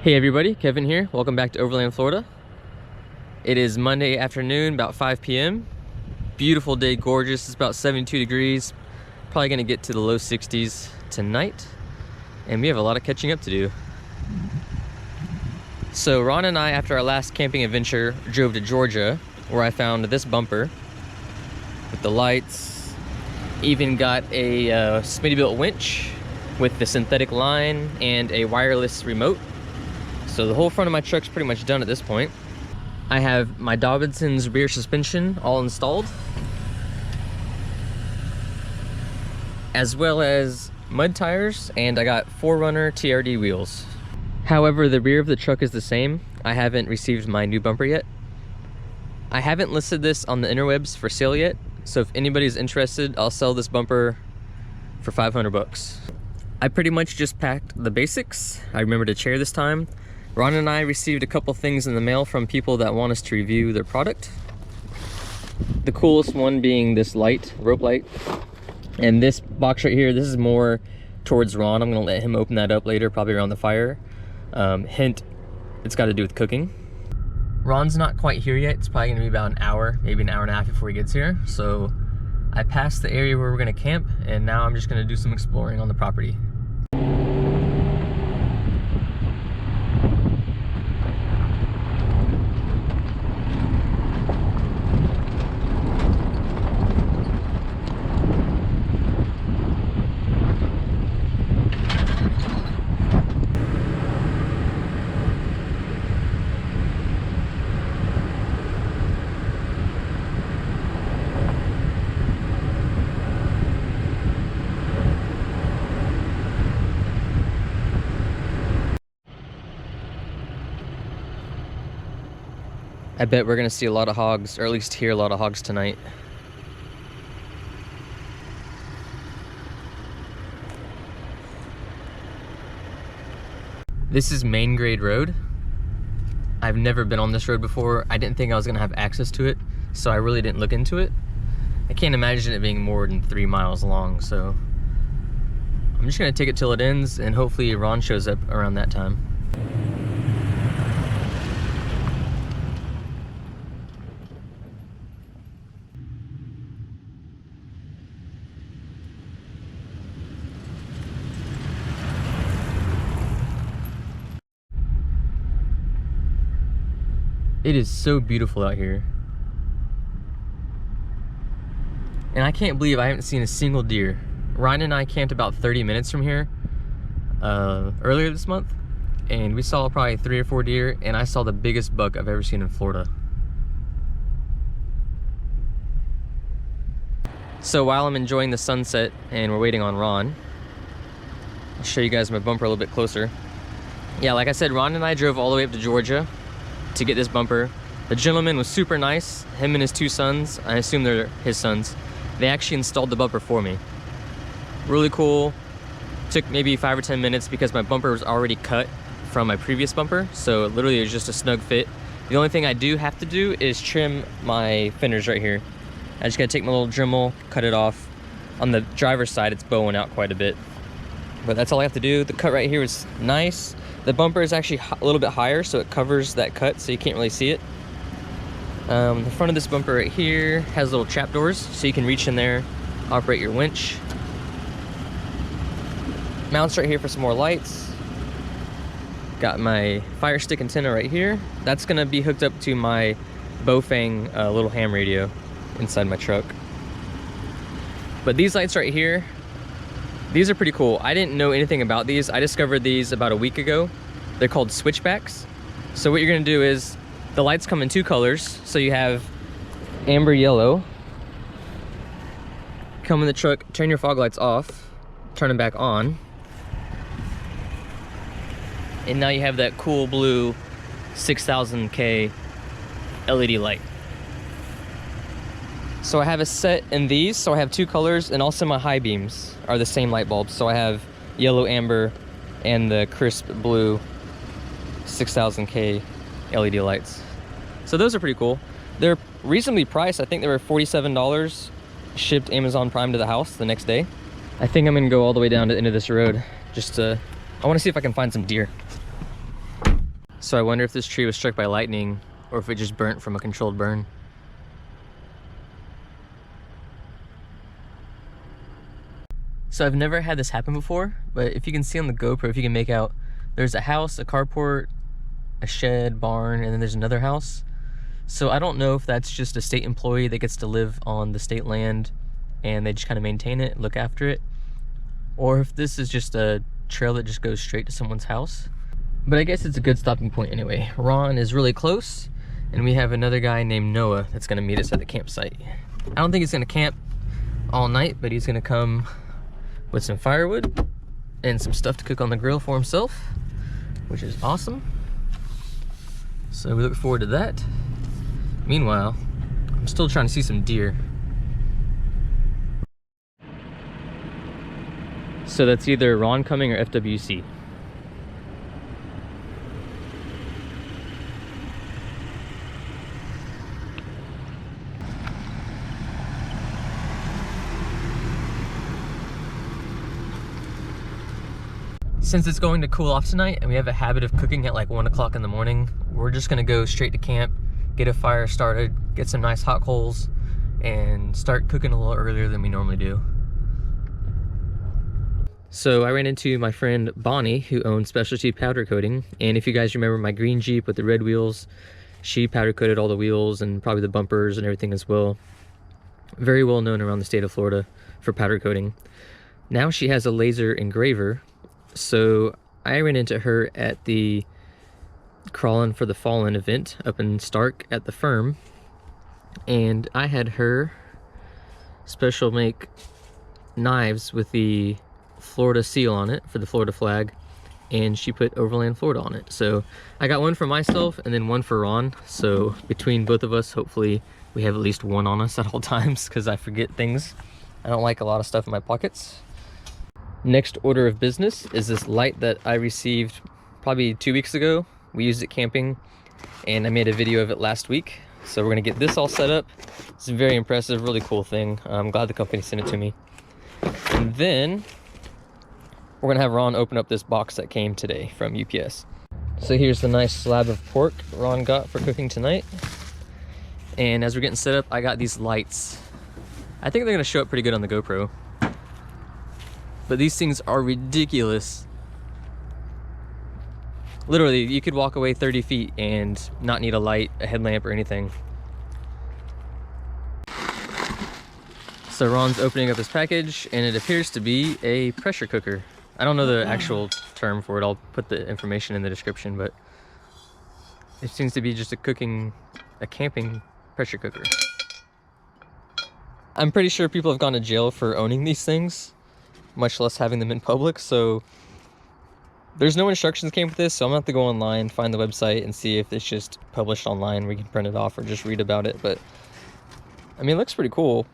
Hey everybody, Kevin here. Welcome back to Overland, Florida. It is Monday afternoon, about 5 p.m. Beautiful day, gorgeous. It's about 72 degrees. Probably gonna get to the low 60s tonight. And we have a lot of catching up to do. So Ron and I, after our last camping adventure, drove to Georgia, where I found this bumper with the lights. Even got a Smittybilt winch with the synthetic line and a wireless remote. So the whole front of my truck's pretty much done at this point. I have my Dobinson's rear suspension all installed, as well as mud tires, and I got 4Runner TRD wheels. However, the rear of the truck is the same. I haven't received my new bumper yet. I haven't listed this on the interwebs for sale yet, so if anybody's interested, I'll sell this bumper for 500 bucks. I pretty much just packed the basics. I remembered a chair this time. Ron and I received a couple things in the mail from people that want us to review their product. The coolest one being this light, rope light. And this box right here, this is more towards Ron. I'm gonna let him open that up later, probably around the fire. Hint, it's got to do with cooking. Ron's not quite here yet. It's probably gonna be about an hour, maybe an hour and a half before he gets here. So I passed the area where we're gonna camp, and now I'm just gonna do some exploring on the property. I bet we're gonna see a lot of hogs, or at least hear a lot of hogs tonight. This is Main Grade Road. I've never been on this road before. I didn't think I was gonna have access to it, so I really didn't look into it. I can't imagine it being more than 3 miles long, so I'm just gonna take it till it ends, and hopefully Ron shows up around that time. It is so beautiful out here. And I can't believe I haven't seen a single deer. Ryan and I camped about 30 minutes from here earlier this month, and we saw probably 3 or 4 deer, and I saw the biggest buck I've ever seen in Florida. So while I'm enjoying the sunset and we're waiting on Ron, I'll show you guys my bumper a little bit closer. Yeah, like I said, Ron and I drove all the way up to Georgia to get this bumper. The gentleman was super nice. Him and his 2 sons, I assume they're his sons, they actually installed the bumper for me. Really cool. Took maybe 5 or 10 minutes because my bumper was already cut from my previous bumper, so literally it was just a snug fit. The only thing I do have to do is trim my fenders right here. I just gotta take my little Dremel, cut it off. On the driver's side, it's bowing out quite a bit, but that's all I have to do. The cut right here is nice. The bumper is actually a little bit higher, so it covers that cut, so you can't really see it. The front of this bumper right here has little trap doors, so you can reach in there, operate your winch. Mounts right here for some more lights. Got my fire stick antenna right here. That's gonna be hooked up to my Bofang little ham radio inside my truck. But these lights right here, these are pretty cool. I didn't know anything about these. I discovered these about a week ago. They're called switchbacks. So what you're gonna do is, the lights come in 2 colors. So you have amber yellow. Come in the truck, turn your fog lights off, turn them back on. And now you have that cool blue 6000K LED light. So I have a set in these, so I have 2 colors, and also my high beams are the same light bulbs. So I have yellow, amber, and the crisp blue 6000K LED lights. So those are pretty cool. They're reasonably priced. I think they were $47, shipped Amazon Prime to the house the next day. I think I'm gonna go all the way down to the end of this road just to, I wanna see if I can find some deer. So I wonder if this tree was struck by lightning or if it just burnt from a controlled burn. So I've never had this happen before, but if you can see on the GoPro, if you can make out, there's a house, a carport, a shed, barn, and then there's another house. So I don't know if that's just a state employee that gets to live on the state land and they just kind of maintain it, look after it, or if this is just a trail that just goes straight to someone's house. But I guess it's a good stopping point anyway. Ron is really close, and we have another guy named Noah that's gonna meet us at the campsite. I don't think he's gonna camp all night, but he's gonna come with some firewood and some stuff to cook on the grill for himself, which is awesome. So we look forward to that. Meanwhile, I'm still trying to see some deer. So that's either Ron coming or FWC. Since it's going to cool off tonight and we have a habit of cooking at like 1 o'clock in the morning, we're just gonna go straight to camp, get a fire started, get some nice hot coals, and start cooking a little earlier than we normally do. So I ran into my friend Bonnie, who owns Specialty Powder Coating, and if you guys remember my green Jeep with the red wheels, she powder coated all the wheels and probably the bumpers and everything as well. Very well known around the state of Florida for powder coating. Now she has a laser engraver. So I ran into her at the Crawlin' for the Fallen event up in Stark at the firm, and I had her special make knives with the Florida seal on it for the Florida flag, and she put Overland Florida on it. So I got one for myself and then one for Ron, so between both of us, hopefully we have at least one on us at all times, because I forget things. I don't like a lot of stuff in my pockets. Next order of business is this light that I received probably 2 weeks ago. We used it camping and I made a video of it last week. So we're gonna get this all set up. It's a very impressive, really cool thing. I'm glad the company sent it to me. And then we're gonna have Ron open up this box that came today from UPS. So here's the nice slab of pork Ron got for cooking tonight. And as we're getting set up, I got these lights. I think they're gonna show up pretty good on the GoPro. But these things are ridiculous. Literally, you could walk away 30 feet and not need a light, a headlamp, or anything. So Ron's opening up his package, and it appears to be a pressure cooker. I don't know the actual term for it. I'll put the information in the description, but it seems to be just a camping pressure cooker. I'm pretty sure people have gone to jail for owning these things, much less having them in public, so there's no instructions came with this, so I'm gonna have to go online, find the website, and see if it's just published online, we can print it off or just read about it. But I mean, it looks pretty cool.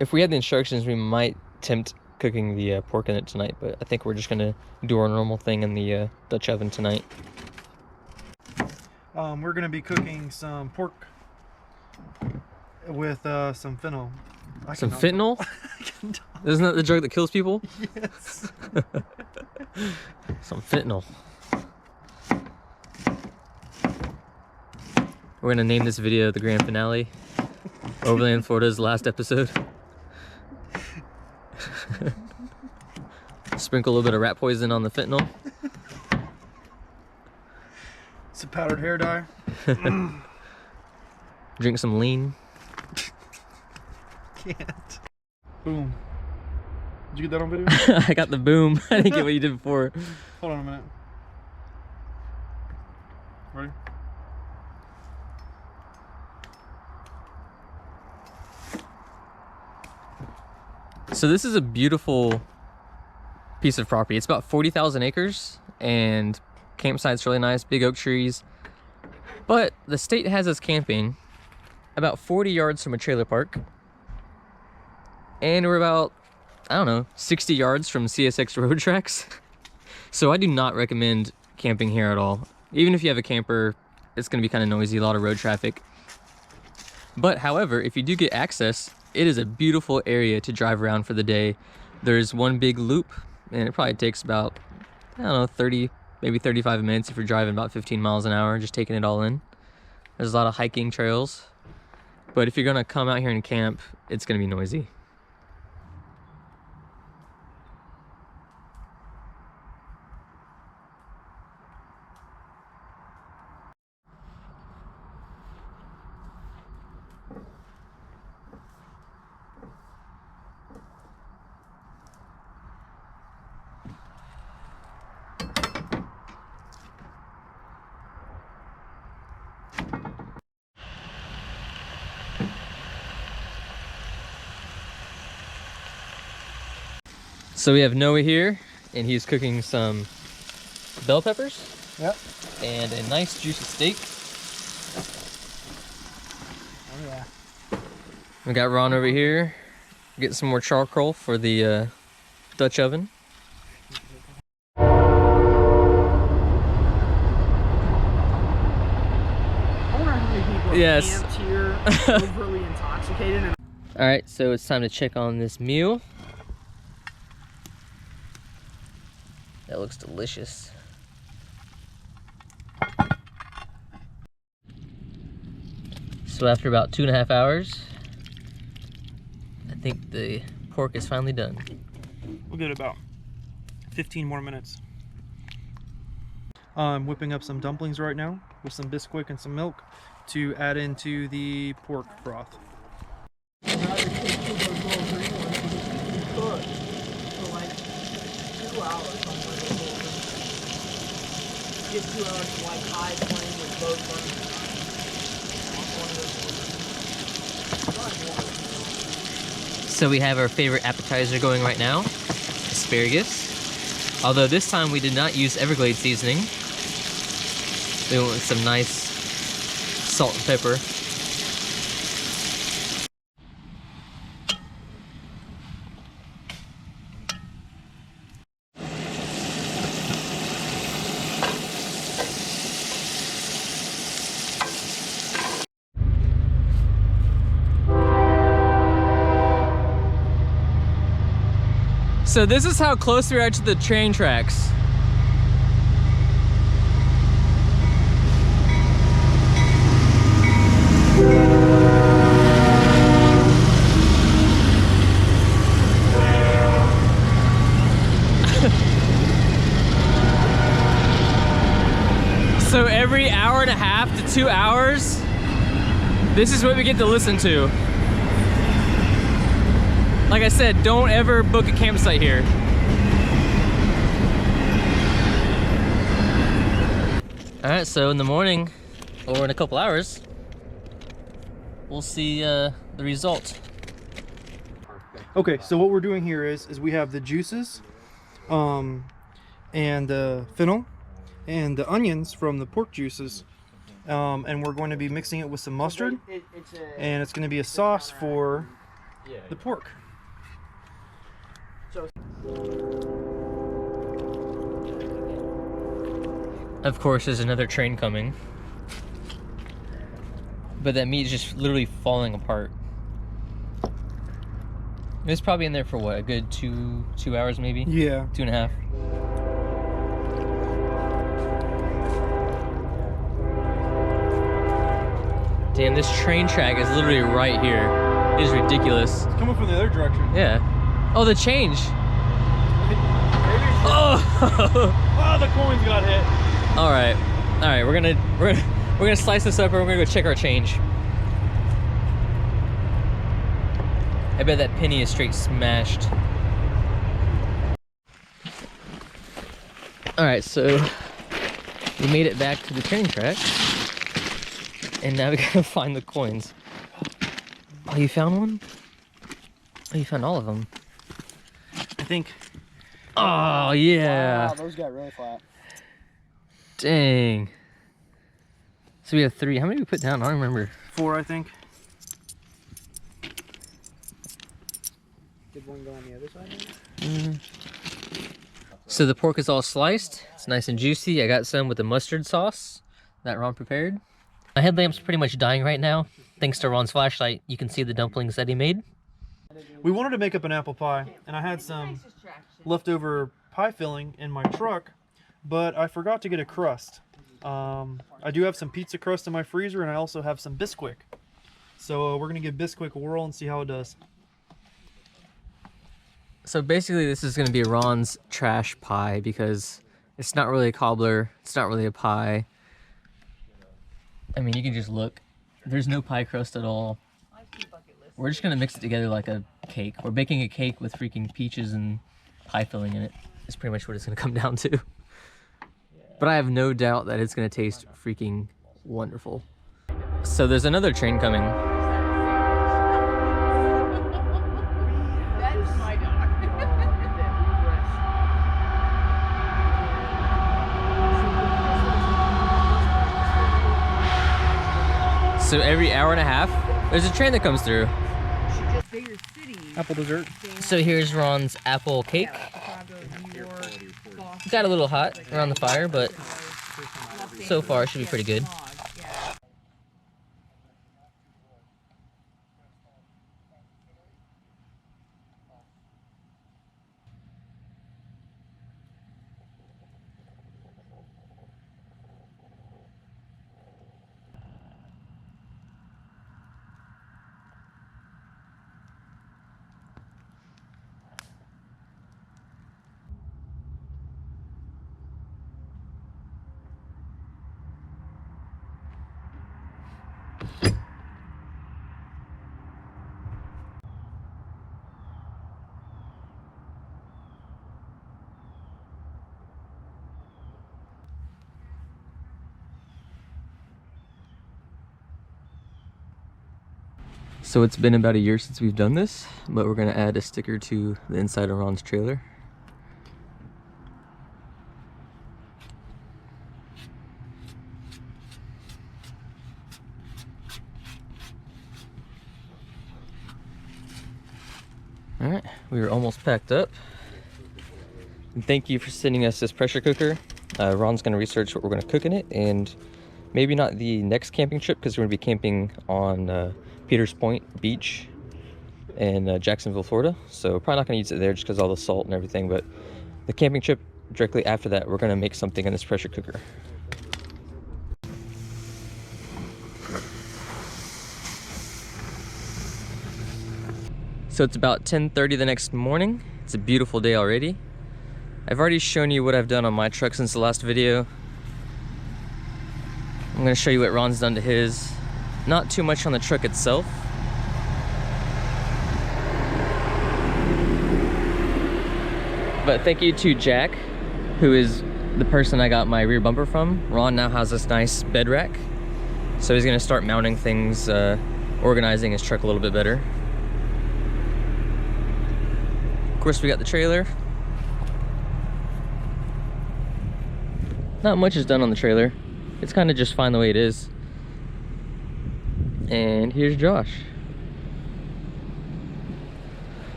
If we had the instructions, we might attempt cooking the pork in it tonight, but I think we're just gonna do our normal thing in the Dutch oven tonight. We're gonna be cooking some pork with some fentanyl. Some fentanyl? Isn't that the drug that kills people? Yes. Some fentanyl. We're gonna name this video the grand finale. Overland Florida's last episode. Sprinkle a little bit of rat poison on the fentanyl. Some powdered hair dye. Drink some lean. Can't. Boom. Did you get that on video? I got the boom. I didn't get what you did before. Hold on a minute. Ready? So this is a beautiful piece of property. It's about 40,000 acres, and campsite's really nice, big oak trees. But the state has us camping about 40 yards from a trailer park. And we're about, I don't know, 60 yards from CSX road tracks. So I do not recommend camping here at all. Even if you have a camper, it's gonna be kind of noisy, a lot of road traffic. But however, if you do get access, it is a beautiful area to drive around for the day. There's one big loop, and it probably takes about, I don't know, 30, maybe 35 minutes if you're driving about 15 miles an hour, just taking it all in. There's a lot of hiking trails, but if you're gonna come out here and camp, it's gonna be noisy. So we have Noah here, and he's cooking some bell peppers. Yep. And a nice juicy steak. Oh yeah. We got Ron over here, getting some more charcoal for the Dutch oven. I wonder how many people Yes. camped here overly intoxicated. And All right, so it's time to check on this meal. That looks delicious. So after about 2.5 hours, I think the pork is finally done. we'll give it about 15 more minutes. I'm whipping up some dumplings right now with some Bisquick and some milk to add into the pork broth. So we have our favorite appetizer going right now, asparagus. Although this time we did not use Everglades seasoning. We went with some nice salt and pepper. So this is how close we are to the train tracks. So every hour and a half to 2 hours, this is what we get to listen to. Like I said, don't ever book a campsite here. All right, so in the morning, or in a couple hours, we'll see the result. Okay, so what we're doing here is we have the juices, and the fennel, and the onions from the pork juices, and we're going to be mixing it with some mustard, and it's going to be a sauce for the pork. Of course, there's another train coming, but that meat is just literally falling apart. It was probably in there for what, a good two hours maybe? Yeah. 2.5. Damn, this train track is literally right here. It is ridiculous. It's coming from the other direction. Yeah. Oh, the change. Oh. Oh, the coins got hit. All right. We're gonna slice this up, and we're gonna go check our change. I bet that penny is straight smashed. All right, so we made it back to the train track, and now we gotta find the coins. Oh, you found one? Oh, you found all of them. I think. Oh, yeah. Wow, those got really flat. Dang. So we have 3. How many did we put down? I don't remember. 4, I think. Did one go on the other side? So the pork is all sliced. It's nice and juicy. I got some with the mustard sauce that Ron prepared. My headlamp's pretty much dying right now. Thanks to Ron's flashlight, you can see the dumplings that he made. We wanted to make up an apple pie, and I had some leftover pie filling in my truck. but I forgot to get a crust. I do have some pizza crust in my freezer, and I also have some Bisquick. So we're gonna give Bisquick a whirl and see how it does. So basically this is gonna be Ron's trash pie because it's not really a cobbler, it's not really a pie. I mean, you can just look. There's no pie crust at all. We're just gonna mix it together like a cake. We're baking a cake with freaking peaches and pie filling in it. That's pretty much what it's gonna come down to. But I have no doubt that it's gonna taste freaking wonderful. So there's another train coming. That's my dog. So every hour and a half, there's a train that comes through. Bigger city. Apple dessert. So here's Ron's apple cake. Got a little hot around the fire, but so far it should be pretty good. So it's been about a year since we've done this, but we're gonna add a sticker to the inside of Ron's trailer. All right, we are almost packed up. And thank you for sending us this pressure cooker. Ron's gonna research what we're gonna cook in it, and maybe not the next camping trip because we're gonna be camping on Peters Point Beach in Jacksonville, Florida. So probably not gonna use it there just because all the salt and everything, but the camping trip directly after that, we're gonna make something in this pressure cooker. So it's about 10:30 the next morning. It's a beautiful day already. I've already shown you what I've done on my truck since the last video. I'm gonna show you what Ron's done to his. Not too much on the truck itself. But thank you to Jack, who is the person I got my rear bumper from. Ron now has this nice bed rack. So he's gonna start mounting things, organizing his truck a little bit better. Of course, we got the trailer. Not much is done on the trailer. It's kind of just fine the way it is. And here's Josh.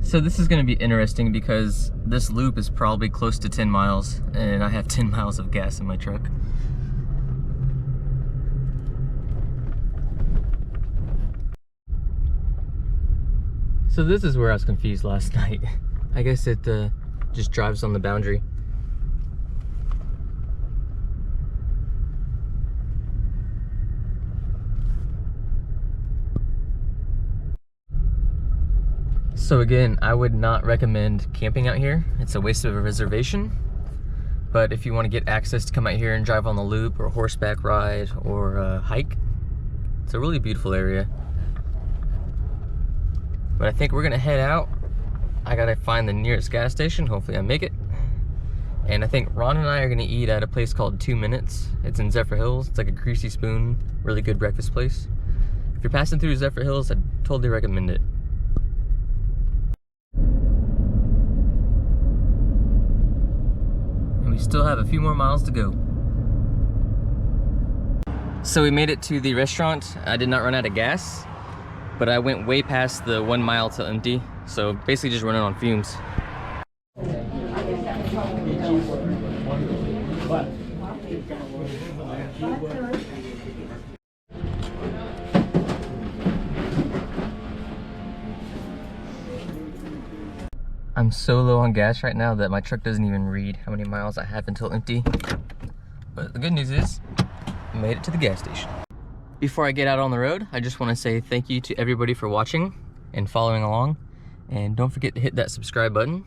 So this is going to be interesting because this loop is probably close to 10 miles and I have 10 miles of gas in my truck. So this is where I was confused last night. I guess it just drives on the boundary. So again, I would not recommend camping out here. It's a waste of a reservation. But if you want to get access to come out here and drive on the loop or horseback ride or hike, it's a really beautiful area. But I think we're gonna head out. I gotta find the nearest gas station. Hopefully I make it. And I think Ron and I are gonna eat at a place called 2 Minutes. It's in Zephyr Hills. It's like a greasy spoon, really good breakfast place. If you're passing through Zephyr Hills, I'd totally recommend it. And we still have a few more miles to go. So we made it to the restaurant. I did not run out of gas, but I went way past the 1 mile till empty. So basically just running on fumes. I'm so low on gas right now that my truck doesn't even read how many miles I have until empty. But the good news is, I made it to the gas station. Before I get out on the road, I just want to say thank you to everybody for watching and following along. And don't forget to hit that subscribe button